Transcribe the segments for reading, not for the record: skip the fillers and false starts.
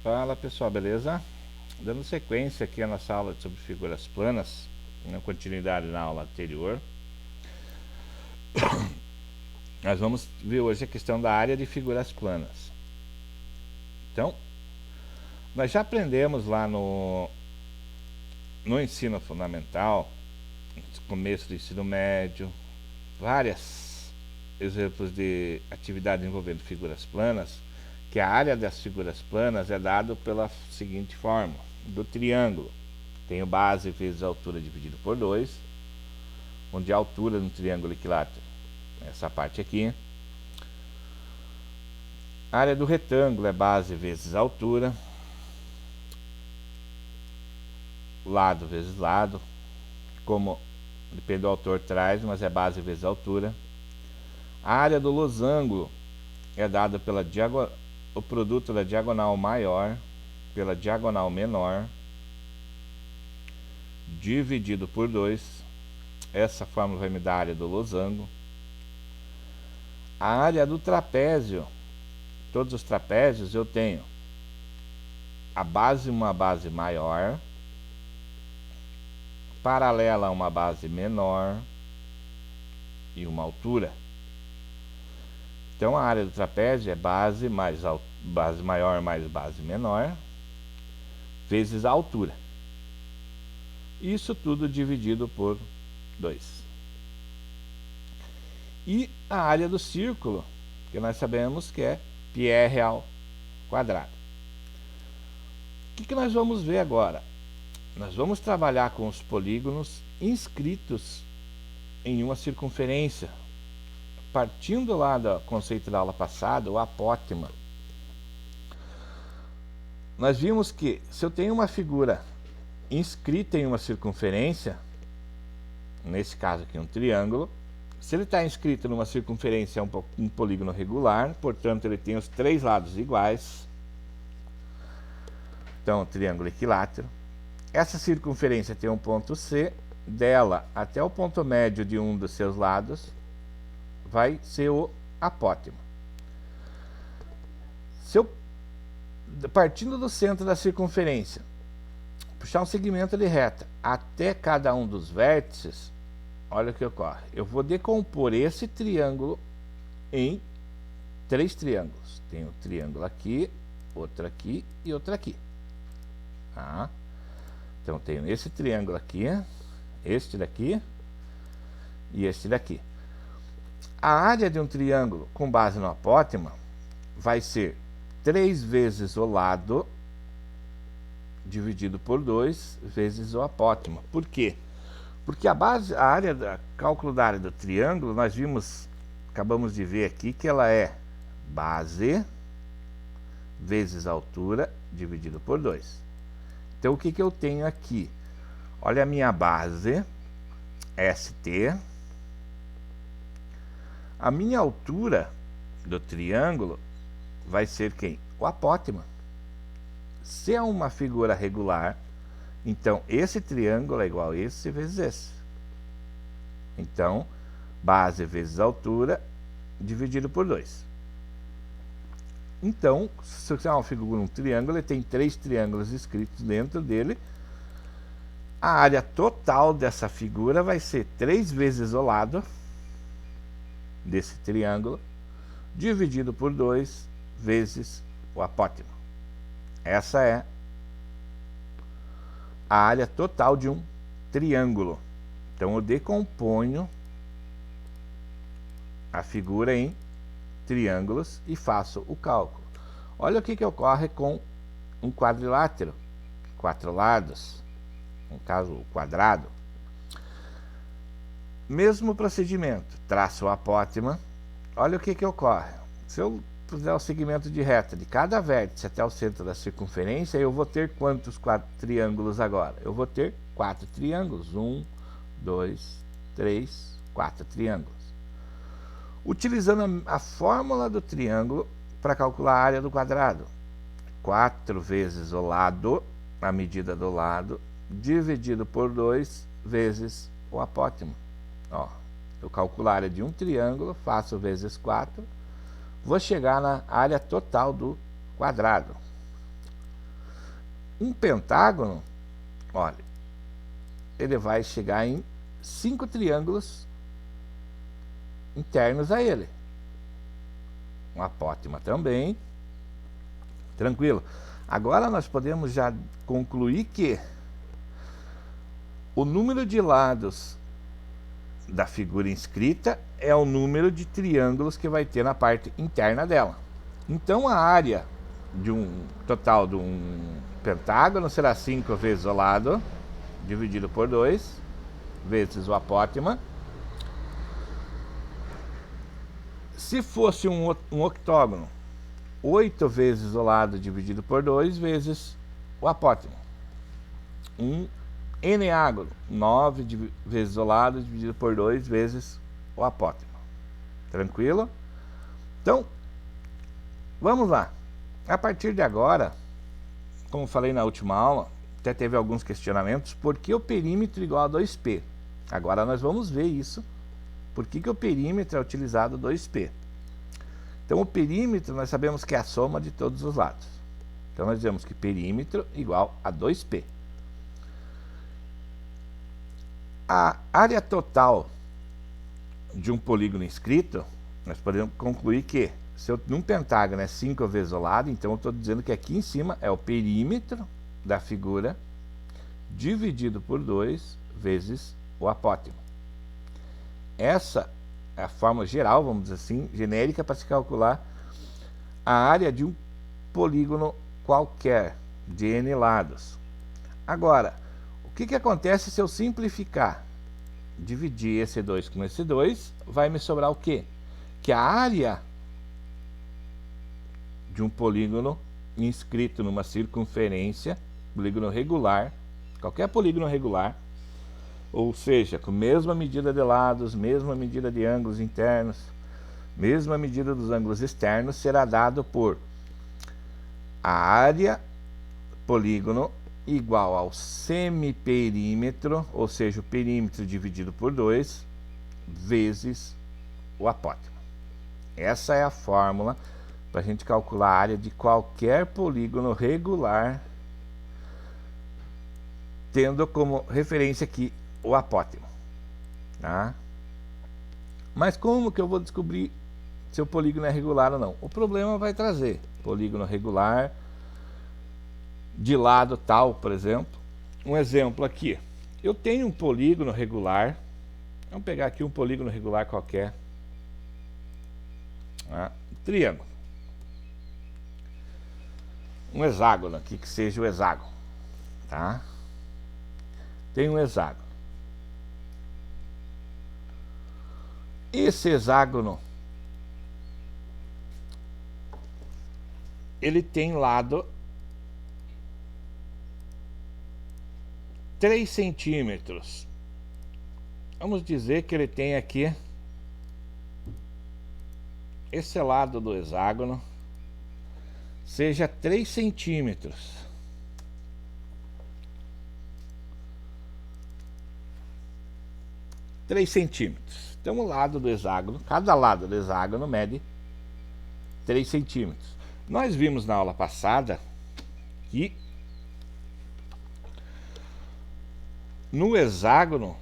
Fala pessoal, beleza? Dando sequência aqui a nossa aula sobre figuras planas, na continuidade na aula anterior, nós vamos ver hoje a questão da área de figuras planas. Então, nós já aprendemos lá no ensino fundamental, no começo do ensino médio, vários exemplos de atividade envolvendo figuras planas, que a área das figuras planas é dada pela seguinte forma: do triângulo. Tenho base vezes a altura dividido por 2, onde a altura no triângulo equilátero é essa parte aqui. A área do retângulo é base vezes a altura, lado vezes lado, como depende do autor traz, mas é base vezes a altura. A área do losango é dada pela o produto da diagonal maior pela diagonal menor, dividido por 2. Essa fórmula vai me dar a área do losango. A área do trapézio, todos os trapézios eu tenho a base, uma base maior, paralela a uma base menor e uma altura. Então a área do trapézio é base mais base maior mais base menor vezes a altura. Isso tudo dividido por 2. E a área do círculo, que nós sabemos que é πr ao quadrado. O que nós vamos ver agora? Nós vamos trabalhar com os polígonos inscritos em uma circunferência, partindo lá do conceito da aula passada, o apótema. Nós vimos que se eu tenho uma figura inscrita em uma circunferência, nesse caso aqui um triângulo, se ele está inscrito numa circunferência, é um polígono regular, portanto ele tem os 3 lados iguais. Então, o triângulo equilátero. Essa circunferência tem um ponto C, dela até o ponto médio de um dos seus lados vai ser o apótema. Se eu, partindo do centro da circunferência, puxar um segmento de reta até cada um dos vértices, olha o que ocorre. Eu vou decompor esse triângulo em 3 triângulos. Tem um triângulo aqui, outro aqui e outro aqui. Tá? Então, tenho esse triângulo aqui, este daqui e este daqui. A área de um triângulo com base no apótema vai ser 3 vezes o lado dividido por 2 vezes o apótema. Por quê? Porque cálculo da área do triângulo, nós vimos, acabamos de ver aqui, que ela é base vezes a altura dividido por 2. Então, o que eu tenho aqui? Olha a minha base, ST. A minha altura do triângulo vai ser quem? O apótema. Se é uma figura regular, então esse triângulo é igual a esse vezes esse. Então, base vezes altura dividido por 2. Então, se você é uma figura, um triângulo, ele tem 3 triângulos escritos dentro dele. A área total dessa figura vai ser 3 vezes o lado desse triângulo, dividido por 2 vezes o apótema. Essa é a área total de um triângulo. Então, eu decomponho a figura em triângulos e faço o cálculo. Olha o que ocorre com um quadrilátero, 4 lados, no caso o quadrado. Mesmo procedimento, traço o apótema. Olha o que ocorre. Se eu puser o segmento de reta de cada vértice até o centro da circunferência, eu vou ter quantos triângulos agora? Eu vou ter 4 triângulos. 1, 2, 3, 4 triângulos. Utilizando a fórmula do triângulo para calcular a área do quadrado. 4 vezes o lado, a medida do lado, dividido por 2 vezes o apótema. Ó, eu calculo a área de um triângulo, faço vezes 4, vou chegar na área total do quadrado. Um pentágono, olha, ele vai chegar em 5 triângulos internos a ele. Um apótema também. Tranquilo. Agora nós podemos já concluir que o número de lados da figura inscrita é o número de triângulos que vai ter na parte interna dela. Então a área de um total de um pentágono será 5 vezes o lado, dividido por 2, vezes o apótema. Se fosse um octógono, 8 vezes o lado dividido por 2, vezes o apótema. Um eneágono, 9 vezes o lado dividido por 2, vezes o apótema. Tranquilo? Então, vamos lá. A partir de agora, como falei na última aula, até teve alguns questionamentos, por que o perímetro igual a 2π? Agora nós vamos ver isso. Por que o perímetro é utilizado 2π? Então o perímetro nós sabemos que é a soma de todos os lados. Então nós dizemos que perímetro igual a 2π. A área total de um polígono inscrito, nós podemos concluir que se num pentágono é 5 vezes o lado, então eu estou dizendo que aqui em cima é o perímetro da figura dividido por 2 vezes o apótema. Essa é a forma geral, vamos dizer assim, genérica, para se calcular a área de um polígono qualquer, de n lados. Agora, o que acontece se eu simplificar? Dividir esse 2 com esse 2, vai me sobrar o quê? Que a área de um polígono inscrito numa circunferência, polígono regular, qualquer polígono regular, ou seja, com mesma medida de lados, mesma medida de ângulos internos, mesma medida dos ângulos externos, será dado por a área polígono igual ao semiperímetro, ou seja, o perímetro dividido por 2, vezes o apótema. Essa é a fórmula para a gente calcular a área de qualquer polígono regular, tendo como referência aqui o apótema, tá? Mas como que eu vou descobrir se o polígono é regular ou não? O problema vai trazer polígono regular de lado tal, por exemplo. Um exemplo aqui, eu tenho um polígono regular, vamos pegar aqui um polígono regular qualquer, tá? Triângulo, um hexágono aqui, que seja o hexágono, tá? Tem um hexágono. Esse hexágono, ele tem lado 3 centímetros. Vamos dizer que ele tem aqui esse lado do hexágono seja 3 centímetros. Então o lado do hexágono, cada lado do hexágono mede 3 centímetros. Nós vimos na aula passada que no hexágono,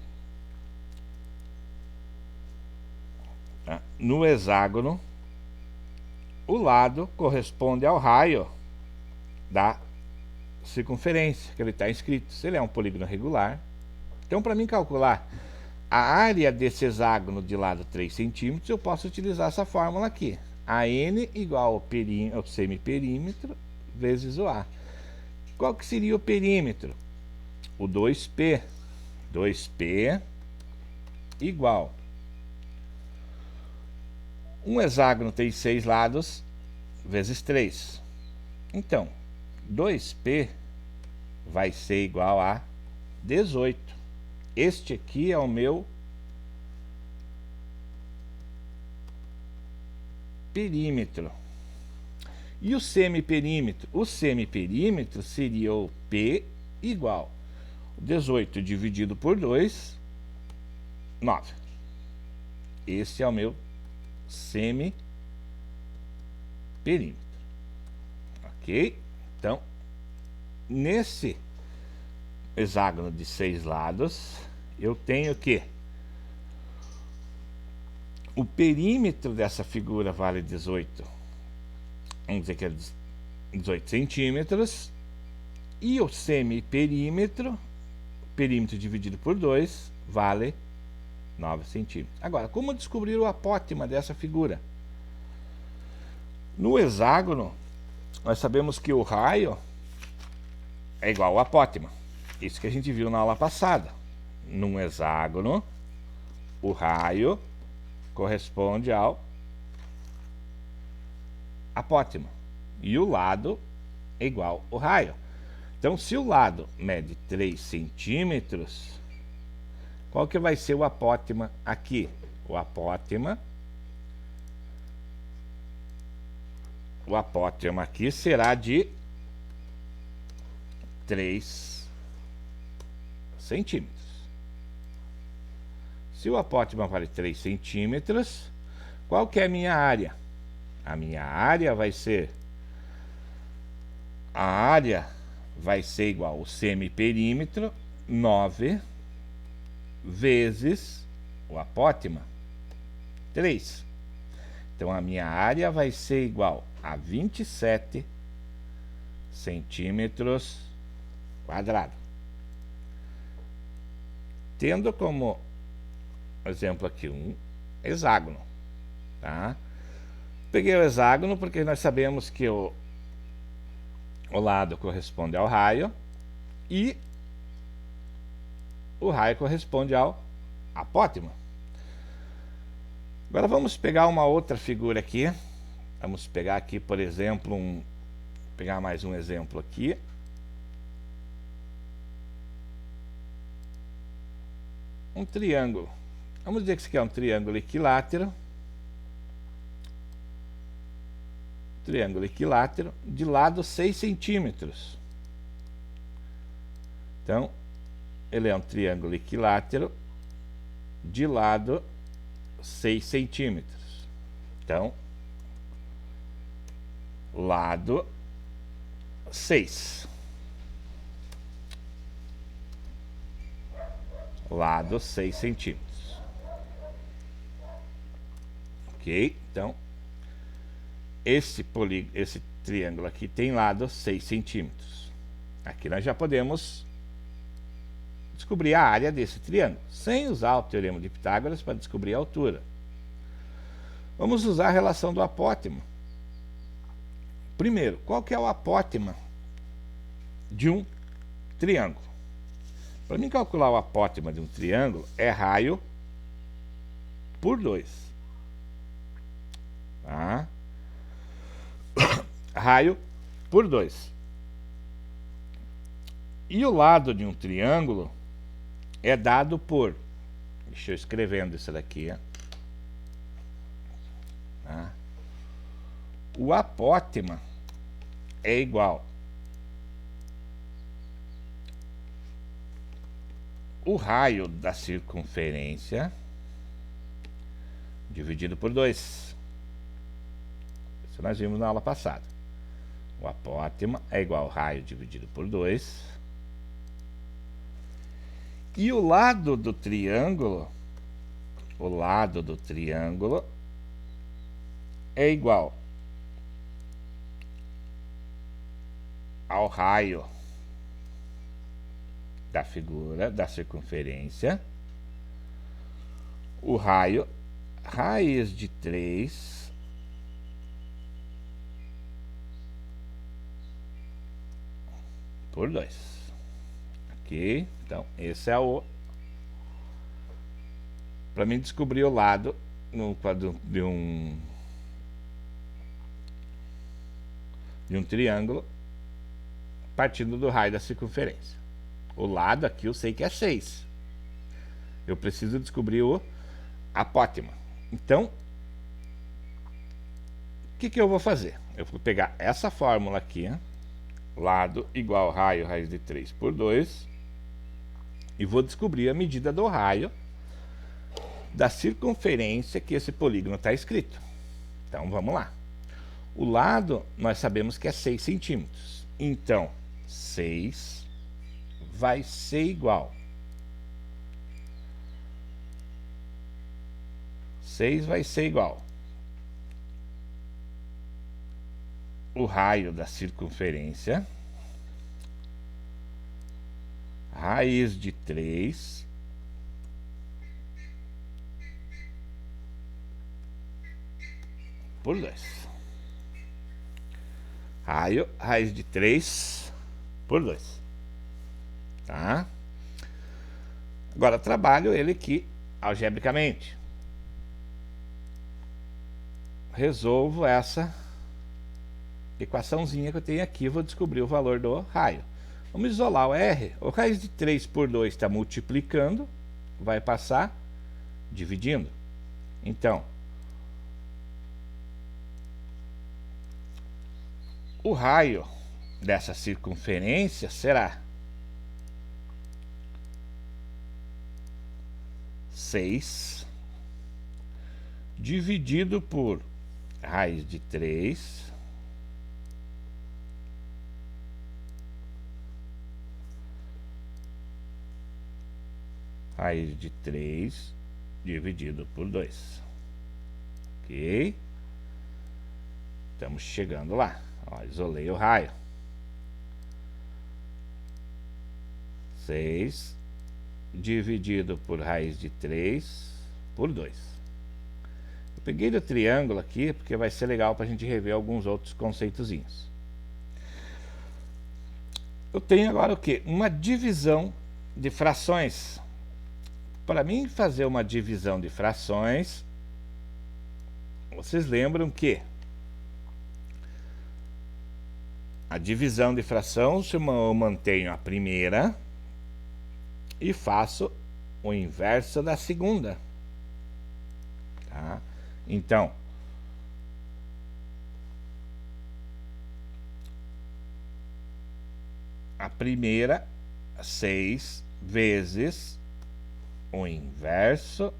o lado corresponde ao raio da circunferência que ele está inscrito. Se ele é um polígono regular, então para mim calcular a área desse hexágono de lado 3 centímetros, eu posso utilizar essa fórmula aqui. AN igual ao semiperímetro vezes o A. Qual que seria o perímetro? O 2π. 2π igual. Um hexágono tem 6 lados vezes 3. Então, 2π vai ser igual a 18. Este aqui é o meu perímetro. E o semiperímetro? O semiperímetro seria o P igual 18 dividido por 2, 9. Esse é o meu semiperímetro. Ok? Então, nesse hexágono de 6 lados, eu tenho que o perímetro dessa figura vale 18, vamos dizer que é 18 centímetros, e o semiperímetro, perímetro dividido por 2, vale 9 centímetros. Agora, como descobrir o apótema dessa figura? No hexágono, nós sabemos que o raio é igual ao apótema. Isso que a gente viu na aula passada. Num hexágono, o raio corresponde ao apótema. E o lado é igual ao raio. Então, se o lado mede 3 centímetros, qual que vai ser o apótema aqui? O apótema aqui será de 3 centímetros. Se o apótema vale 3 centímetros, qual que é a minha área? A minha área vai ser... A área vai ser igual ao semiperímetro, 9 vezes o apótema, 3. Então, a minha área vai ser igual a 27 centímetros quadrados. Tendo como exemplo aqui um hexágono, tá? Peguei o hexágono porque nós sabemos que o lado corresponde ao raio e o raio corresponde ao apótema. Agora vamos pegar uma outra figura aqui. Vamos pegar aqui, por exemplo, pegar mais um exemplo aqui. Um triângulo. Vamos dizer que isso aqui é um triângulo equilátero. Triângulo equilátero de lado 6 centímetros. Então, ele é um triângulo equilátero de lado 6 centímetros. Então, lado 6. Lado 6 centímetros. Ok? Então, esse triângulo aqui tem lado 6 centímetros. Aqui nós já podemos descobrir a área desse triângulo, sem usar o teorema de Pitágoras para descobrir a altura. Vamos usar a relação do apótema. Primeiro, qual que é o apótema de um triângulo? Para mim calcular o apótema de um triângulo é raio por 2. Tá? Raio por 2. E o lado de um triângulo é dado por... Deixa eu escrevendo isso daqui. Tá? O apótema é igual o raio da circunferência dividido por 2. Isso nós vimos na aula passada. O apótema é igual ao raio dividido por 2. E o lado do triângulo é igual ao raio da figura da circunferência. O raio, raiz de 3 por 2. Ok? Então, esse é o... Para mim descobrir o lado no quadro de um triângulo partindo do raio da circunferência. O lado aqui eu sei que é 6. Eu preciso descobrir o apótema. Então, o que eu vou fazer? Eu vou pegar essa fórmula aqui, lado igual raio raiz de 3 por 2, e vou descobrir a medida do raio da circunferência que esse polígono está escrito. Então, vamos lá. O lado, nós sabemos que é 6 centímetros. Então, 6 vai ser igual. 6 vai ser igual. O raio da circunferência, raiz de 3 por 2. Raiz de 3 por 2. Tá? Agora trabalho ele aqui algebricamente. Resolvo essa equaçãozinha que eu tenho aqui, vou descobrir o valor do raio. Vamos isolar o R. O raiz de 3 por 2 está multiplicando, vai passar dividindo. Então, o raio dessa circunferência será 6 dividido por raiz de 3 raiz de 3 dividido por 2. Ok? Estamos chegando lá. Ó, isolei o raio. 6 dividido por raiz de 3 por 2. Eu peguei do triângulo aqui porque vai ser legal para a gente rever alguns outros conceitozinhos. Eu tenho agora o quê? Uma divisão de frações. Para mim fazer uma divisão de frações, vocês lembram que a divisão de fração, se eu mantenho a primeira e faço o inverso da segunda. Tá? Então, a primeira, 6 vezes o inverso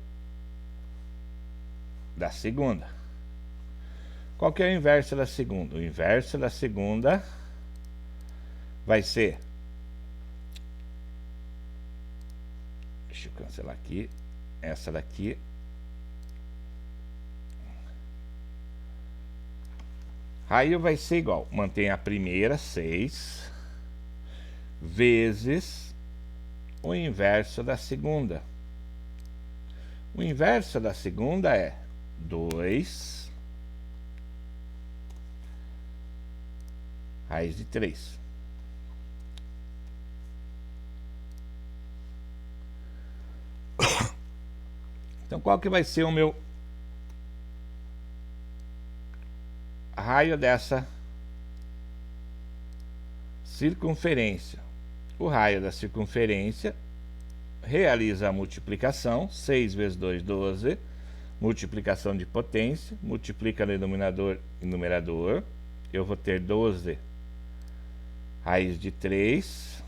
da segunda. Qual que é o inverso da segunda? O inverso da segunda vai ser... Deixa eu cancelar aqui. Essa daqui. Raio vai ser igual. Mantém a primeira, 6, vezes o inverso da segunda. O inverso da segunda é 2 raiz de 3. Então, qual que vai ser o meu raio dessa circunferência? O raio da circunferência realiza a multiplicação, 6 vezes 2, 12, multiplicação de potência, multiplica no denominador e numerador, eu vou ter 12 raiz de 3,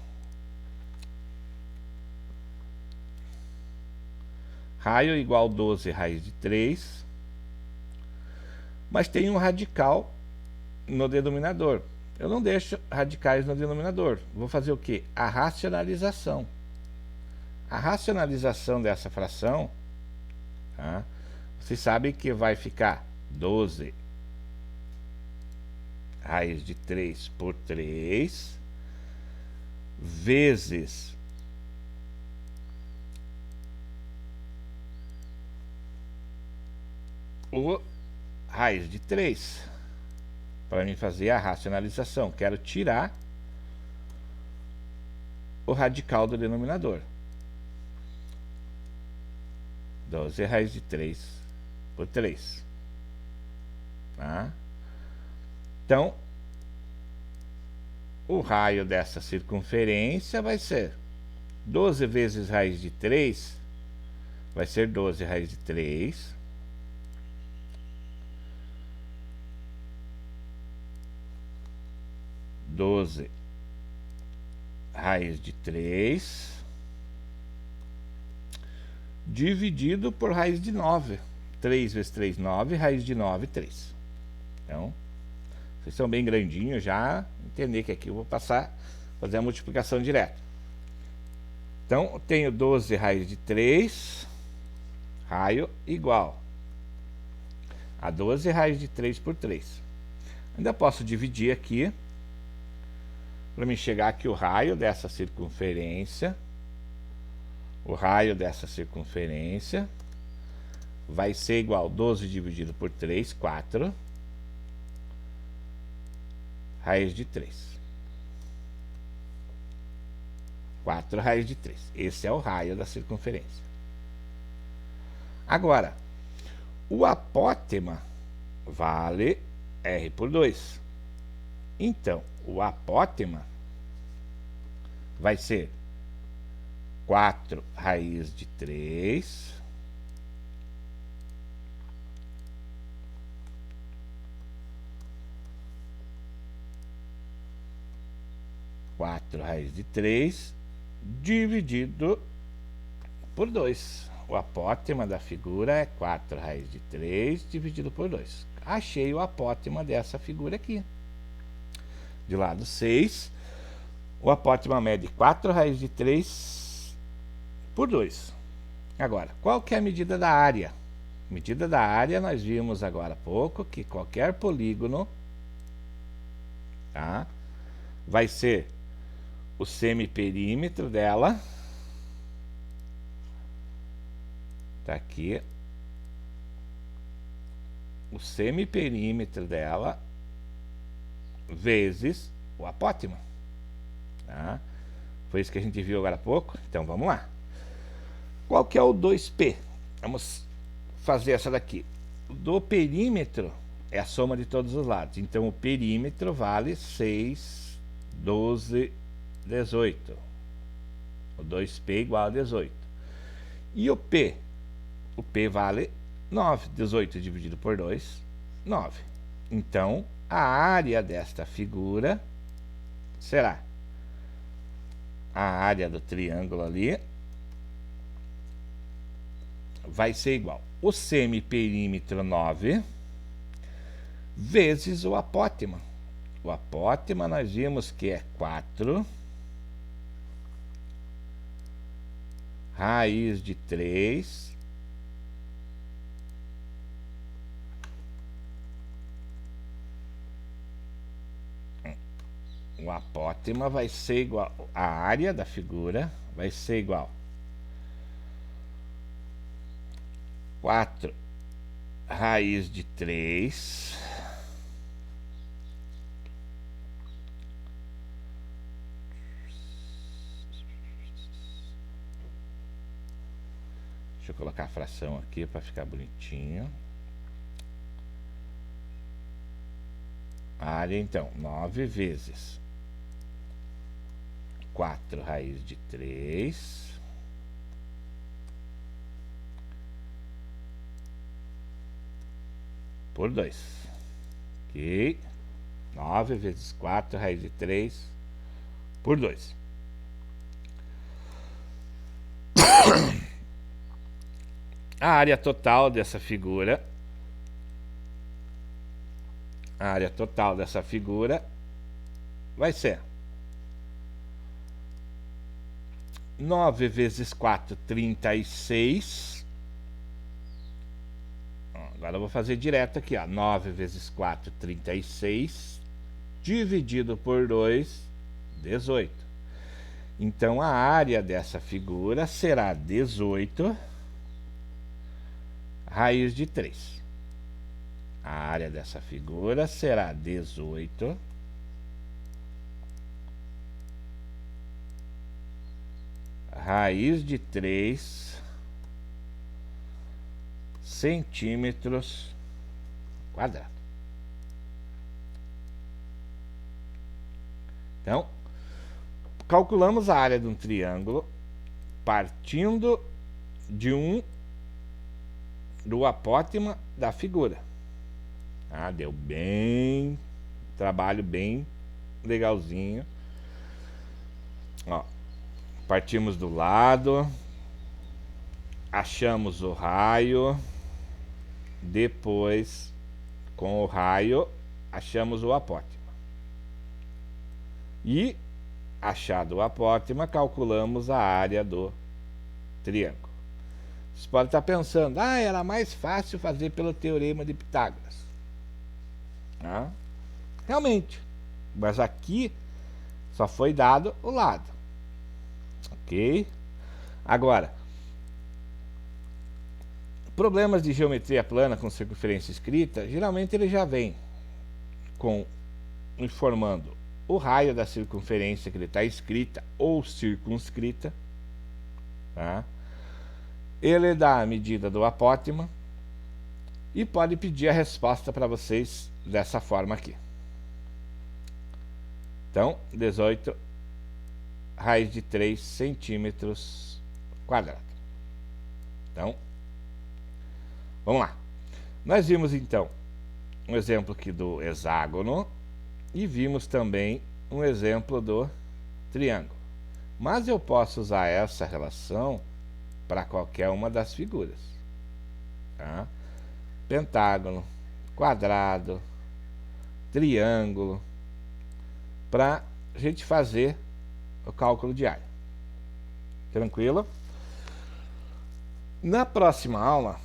raio igual 12 raiz de 3, mas tem um radical no denominador. Eu não deixo radicais no denominador, vou fazer o quê? A racionalização. A racionalização dessa fração, tá? Vocês sabem que vai ficar 12 raiz de 3 por 3 vezes o raiz de 3. Para mim fazer a racionalização, quero tirar o radical do denominador. 12 raiz de 3 por 3. Tá? Então, o raio dessa circunferência vai ser 12 vezes raiz de 3, vai ser 12 raiz de 3, raiz de 3 dividido por raiz de 9. 3 vezes 3, 9, raiz de 9, 3. Então, vocês são bem grandinhos já, entender que aqui eu vou passar fazer a multiplicação direta. Então, eu tenho 12 raiz de 3, raio igual a 12 raiz de 3 por 3. Ainda posso dividir aqui, para me chegar aqui o raio dessa circunferência. O raio dessa circunferência vai ser igual a 12 dividido por 3, 4, raiz de 3. 4 raiz de 3. Esse é o raio da circunferência. Agora, o apótema vale R por 2. Então, o apótema vai ser 4 raiz de 3 4 raiz de 3 dividido por 2. O apótema da figura é 4 raiz de 3 dividido por 2. Achei o apótema dessa figura aqui. De lado 6, o apótema mede 4 raiz de 3 por 2. Agora, qual que é a medida da área? Medida da área, nós vimos agora há pouco que qualquer polígono, tá, vai ser o semiperímetro dela, tá aqui, o semiperímetro dela vezes o apótema, tá? Foi isso que a gente viu agora há pouco. Então vamos lá. Qual que é o 2P? Vamos fazer essa daqui. Do perímetro é a soma de todos os lados. Então o perímetro vale 6, 12, 18. O 2P igual a 18. E o P? O P vale 9. 18 dividido por 2, 9. Então a área desta figura será a área do triângulo ali vai ser igual o semiperímetro 9 vezes o apótema. O apótema nós vimos que é 4 raiz de 3 o apótema vai ser igual, a área da figura vai ser igual 4 raiz de 3 deixa eu colocar a fração aqui para ficar bonitinho. A área então 9 vezes 4 raiz de 3 por 2. Ok? 9 vezes 4 raiz de 3 por 2. A área total dessa figura, vai ser 9 vezes 4, 36. Agora eu vou fazer direto aqui, ó. 9 vezes 4, 36, dividido por 2, 18. Então a área dessa figura será 18 raiz de 3. A área dessa figura será 18 raiz de 3 centímetros quadrados. Então, calculamos a área de um triângulo partindo do apótema da figura. Deu bem, trabalho bem legalzinho. Ó, partimos do lado, achamos o raio, depois com o raio achamos o apótema. E achado o apótema, calculamos a área do triângulo. Você pode estar pensando, era mais fácil fazer pelo teorema de Pitágoras. Realmente, mas aqui só foi dado o lado. Ok? Agora, problemas de geometria plana com circunferência escrita, geralmente ele já vem informando o raio da circunferência que ele está escrita ou circunscrita. Tá? Ele dá a medida do apótema e pode pedir a resposta para vocês dessa forma aqui. Então, 18 raiz de 3 centímetros quadrados. Então, vamos lá. Nós vimos então um exemplo aqui do hexágono e vimos também um exemplo do triângulo. Mas eu posso usar essa relação para qualquer uma das figuras. Tá? Pentágono, quadrado, triângulo, para a gente fazer o cálculo de área. Tranquilo? Na próxima aula,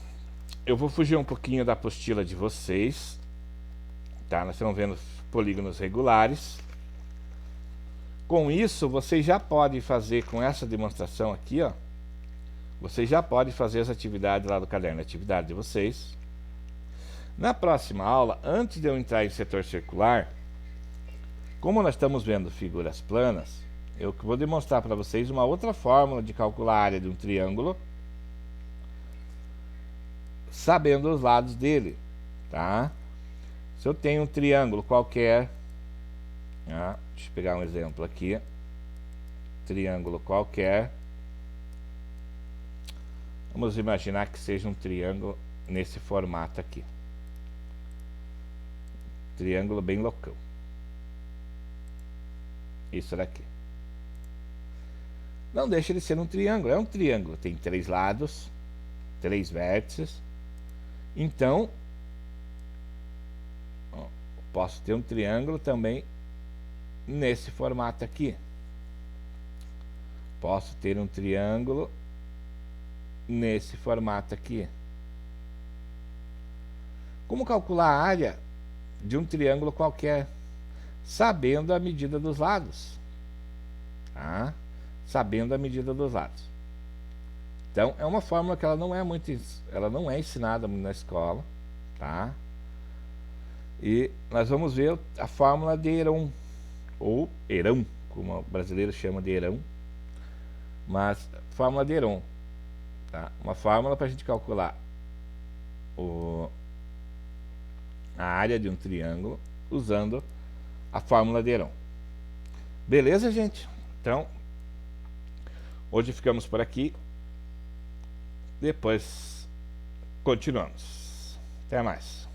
eu vou fugir um pouquinho da apostila de vocês. Tá? Nós estamos vendo polígonos regulares. Com isso, vocês já podem fazer, com essa demonstração aqui, ó, vocês já podem fazer as atividades lá do caderno de atividade de vocês. Na próxima aula, antes de eu entrar em setor circular, como nós estamos vendo figuras planas, eu vou demonstrar para vocês uma outra fórmula de calcular a área de um triângulo, sabendo os lados dele. Tá? Se eu tenho um triângulo qualquer, deixa eu pegar um exemplo aqui, triângulo qualquer, vamos imaginar que seja um triângulo nesse formato aqui, triângulo bem loucão, isso daqui. Não deixa de ser um triângulo, é um triângulo, tem 3 lados, 3 vértices. Então, posso ter um triângulo também nesse formato aqui. Posso ter um triângulo nesse formato aqui. Como calcular a área de um triângulo qualquer? Sabendo a medida dos lados. Tá? Sabendo a medida dos lados. Então, é uma fórmula que ela não é ensinada na escola, tá? E nós vamos ver a fórmula de Heron, ou Herão, como o brasileiro chama de Herão, mas fórmula de Heron, tá? Uma fórmula para a gente calcular a área de um triângulo usando a fórmula de Heron. Beleza, gente? Então, hoje ficamos por aqui. Depois continuamos. Até mais.